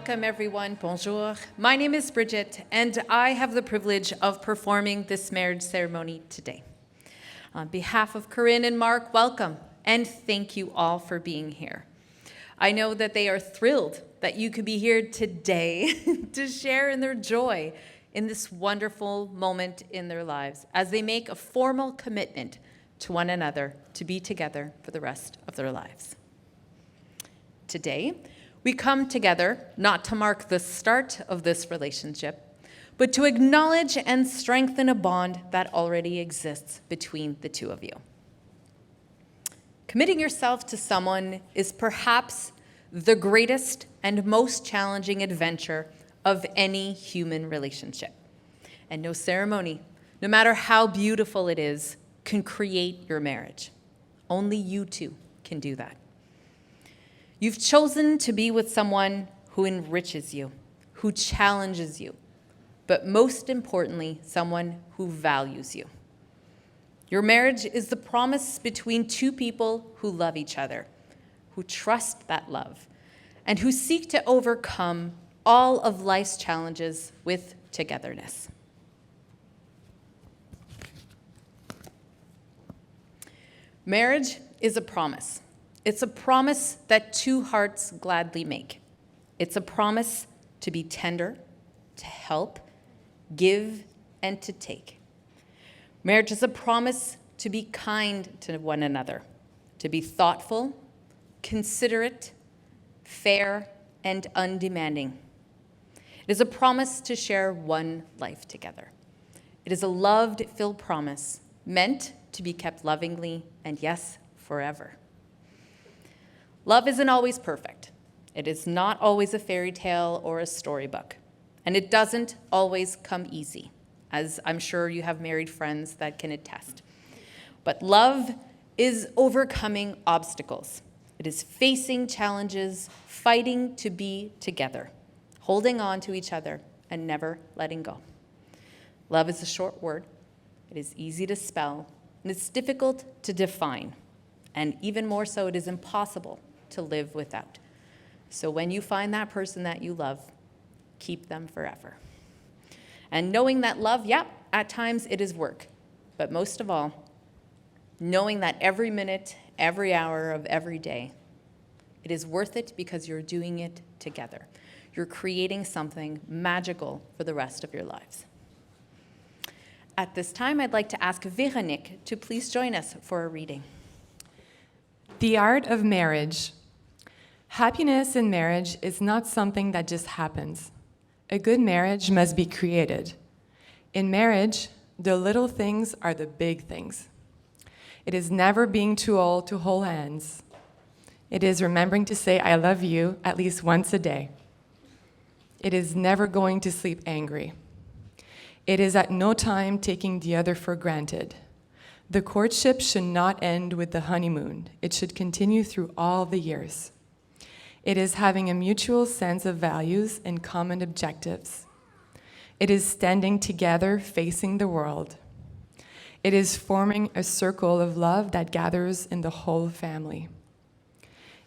Welcome, everyone. Bonjour. My name is Bridget, and I have the privilege of performing this marriage ceremony today. On behalf of Corinne and Marc, welcome, and thank you all for being here. I know that they are thrilled that you could be here today to share in their joy in this wonderful moment in their lives as they make a formal commitment to one another to be together for the rest of their lives. Today, we come together not to mark the start of this relationship, but to acknowledge and strengthen a bond that already exists between the two of you. Committing yourself to someone is perhaps the greatest and most challenging adventure of any human relationship. And no ceremony, no matter how beautiful it is, can create your marriage. Only you two can do that. You've chosen to be with someone who enriches you, who challenges you, but most importantly, someone who values you. Your marriage is the promise between two people who love each other, who trust that love, and who seek to overcome all of life's challenges with togetherness. Marriage is a promise. It's a promise that two hearts gladly make. It's a promise to be tender, to help, give, and to take. Marriage is a promise to be kind to one another, to be thoughtful, considerate, fair, and undemanding. It is a promise to share one life together. It is a love-filled promise meant to be kept lovingly and, yes, forever. Love isn't always perfect. It is not always a fairy tale or a storybook. And it doesn't always come easy, as I'm sure you have married friends that can attest. But love is overcoming obstacles. It is facing challenges, fighting to be together, holding on to each other, and never letting go. Love is a short word. It is easy to spell, and it's difficult to define. And even more so, it is impossible to live without. So when you find that person that you love, keep them forever. And knowing that love, at times it is work. But most of all, knowing that every minute, every hour of every day, it is worth it because you're doing it together. You're creating something magical for the rest of your lives. At this time, I'd like to ask Véronique to please join us for a reading. The art of marriage. Happiness in marriage is not something that just happens. A good marriage must be created. In marriage, the little things are the big things. It is never being too old to hold hands. It is remembering to say, I love you, at least once a day. It is never going to sleep angry. It is at no time taking the other for granted. The courtship should not end with the honeymoon. It should continue through all the years. It is having a mutual sense of values and common objectives. It is standing together facing the world. It is forming a circle of love that gathers in the whole family.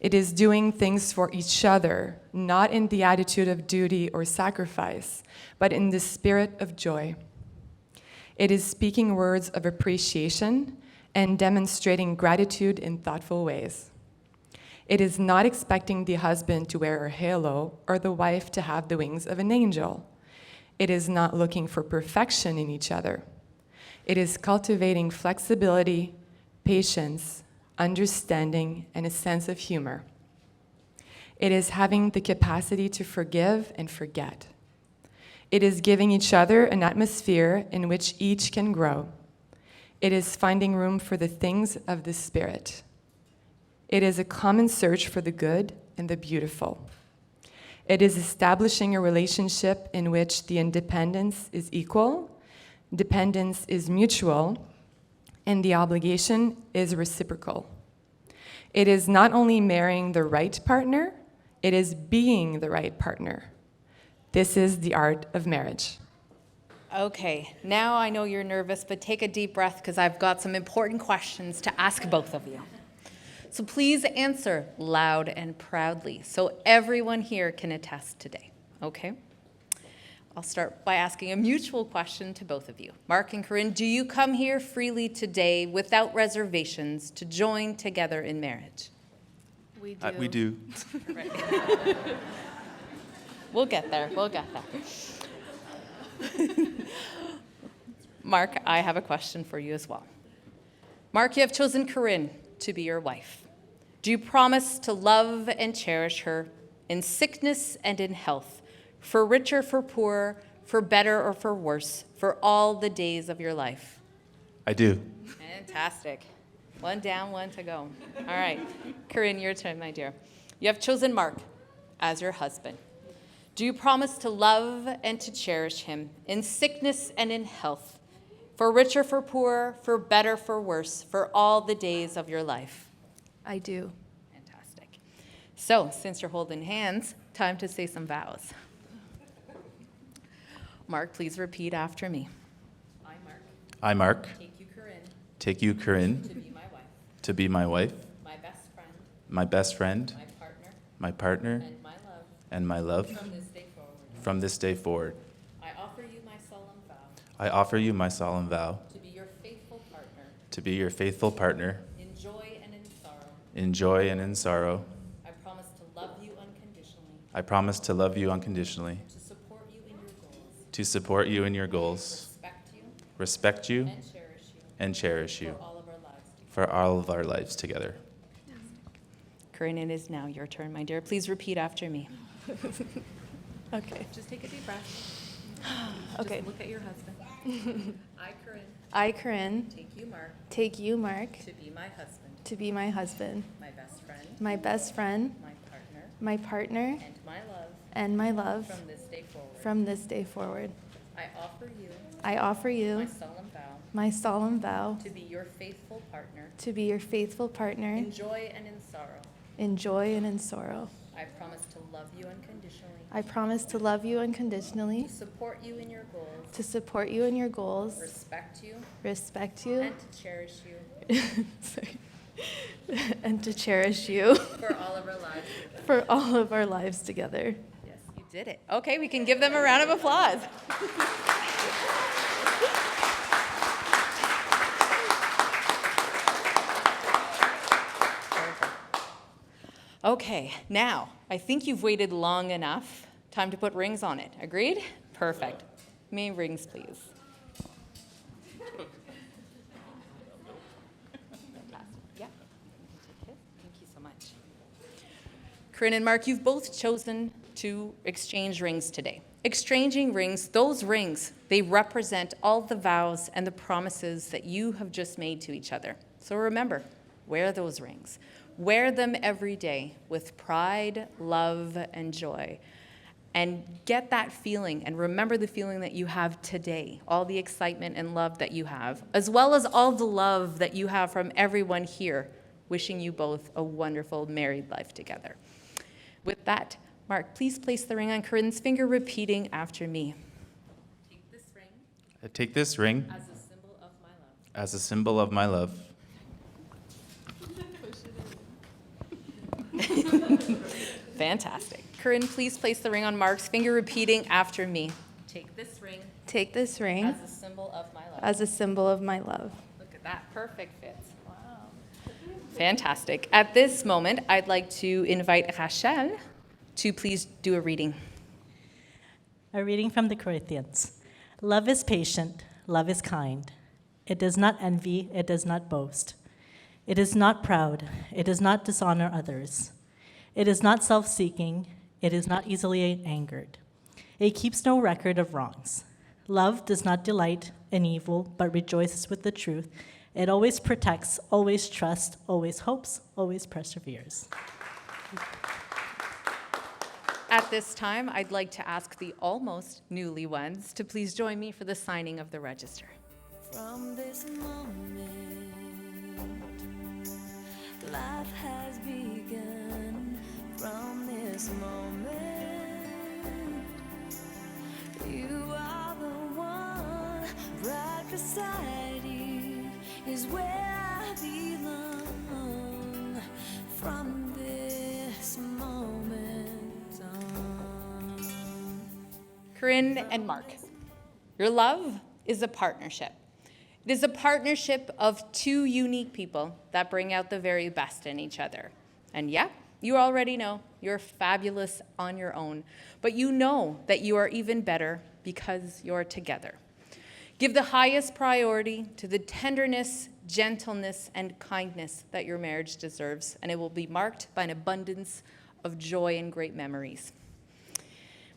It is doing things for each other, not in the attitude of duty or sacrifice, but in the spirit of joy. It is speaking words of appreciation and demonstrating gratitude in thoughtful ways. It is not expecting the husband to wear a halo or the wife to have the wings of an angel. It is not looking for perfection in each other. It is cultivating flexibility, patience, understanding, and a sense of humor. It is having the capacity to forgive and forget. It is giving each other an atmosphere in which each can grow. It is finding room for the things of the Spirit. It is a common search for the good and the beautiful. It is establishing a relationship in which the independence is equal, dependence is mutual, and the obligation is reciprocal. It is not only marrying the right partner, it is being the right partner. This is the art of marriage. Okay, now I know you're nervous, but take a deep breath because I've got some important questions to ask both of you. So please answer loud and proudly so everyone here can attest today, okay? I'll start by asking a mutual question to both of you. Marc and Corinne, do you come here freely today without reservations to join together in marriage? We do. We do. Right. We'll get there. Marc, I have a question for you as well. Marc, you have chosen Corinne to be your wife. Do you promise to love and cherish her in sickness and in health, for richer, for poorer, for better or for worse, for all the days of your life? I do. Fantastic. One down, one to go. All right. Corinne, your turn, my dear. You have chosen Marc as your husband. Do you promise to love and to cherish him in sickness and in health, for richer, for poorer, for better, for worse, for all the days of your life? I do. Fantastic. So, since you're holding hands, time to say some vows. Marc, please repeat after me. I, Marc. I, Marc. Take you, Corinne. Take you, Corinne. To be my wife. To be my wife. My best friend. My best friend. My partner. My partner. And my love. And my love. From this day forward. From this day forward. I offer you my solemn vow. I offer you my solemn vow. To be your faithful partner. To be your faithful partner. In joy and in sorrow. In joy and in sorrow. I promise to love you unconditionally. I promise to love you unconditionally. To support you in your goals. To support you in your goals. Respect you. Respect you. And cherish you. And cherish you. For all of our lives together. For all of our lives together. Corinne, it is now your turn, my dear. Please repeat after me. Okay. Just take a deep breath. Okay. Just look at your husband. I, Corinne, I, Corinne, take you, Marc, take you, Marc, to be my husband, to be my husband, my best friend, my best friend, my partner, my partner, and my love and my love from this day forward. from this day forward. I offer you I offer my you solemn vow my solemn vow to be your faithful partner to be your faithful partner in joy and in sorrow. in joy and in sorrow. I promise to love you unconditionally, I promise to love you unconditionally, to support you in your goals, to support you in your goals, respect you, respect you, and to cherish you sorry, and to cherish you for all of our lives together. for all of our lives together. Yes, you did it. Okay, we can give them a round of applause. Okay, now, I think you've waited long enough. Time to put rings on it. Agreed? Perfect. May rings, please. Fantastic. Yeah. Thank you so much. Corinne and Marc, you've both chosen to exchange rings today. Exchanging rings, those rings, they represent all the vows and the promises that you have just made to each other. So remember, wear those rings. Wear them every day with pride, love, and joy. And get that feeling, and remember the feeling that you have today, all the excitement and love that you have, as well as all the love that you have from everyone here, wishing you both a wonderful married life together. With that, Marc, please place the ring on Corinne's finger, repeating after me. Take this ring I take this ring as a symbol of my love. as a symbol of my love. Fantastic. Corinne, please place the ring on Marc's finger, repeating after me. Take this ring Take this ring as a symbol of my love. as a symbol of my love. Look at that. Perfect fits. Wow. Fantastic. At this moment, I'd like to invite Rachel to please do a reading. A reading from the Corinthians. Love is patient, love is kind. It does not envy, it does not boast. It is not proud, it does not dishonor others. It is not self-seeking, it is not easily angered. It keeps no record of wrongs. Love does not delight in evil, but rejoices with the truth. It always protects, always trusts, always hopes, always perseveres. At this time, I'd like to ask the almost newlyweds to please join me for the signing of the register. From this moment, life has begun. From this moment, you are the one. Right beside you is where I belong. Corinne and Marc. Your love is a partnership. It is a partnership of two unique people that bring out the very best in each other. And yeah, you already know you're fabulous on your own, but you know that you are even better because you're together. Give the highest priority to the tenderness, gentleness, and kindness that your marriage deserves, and it will be marked by an abundance of joy and great memories.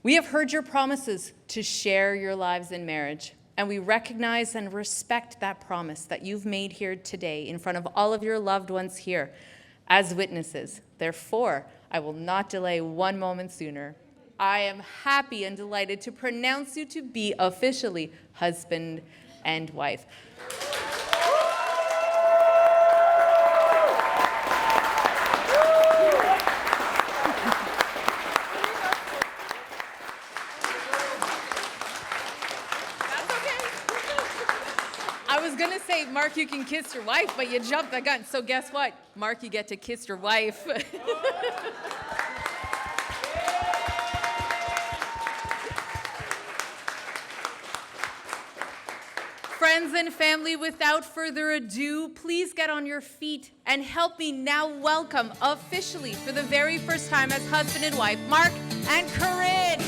We have heard your promises to share your lives in marriage, and we recognize and respect that promise that you've made here today in front of all of your loved ones here as witnesses. Therefore, I will not delay one moment sooner. I am happy and delighted to pronounce you to be officially husband and wife. I was gonna say, Marc, you can kiss your wife, but you jumped the gun. So guess what? Marc, you get to kiss your wife. Friends and family, without further ado, please get on your feet and help me now welcome officially for the very first time as husband and wife, Marc and Corinne.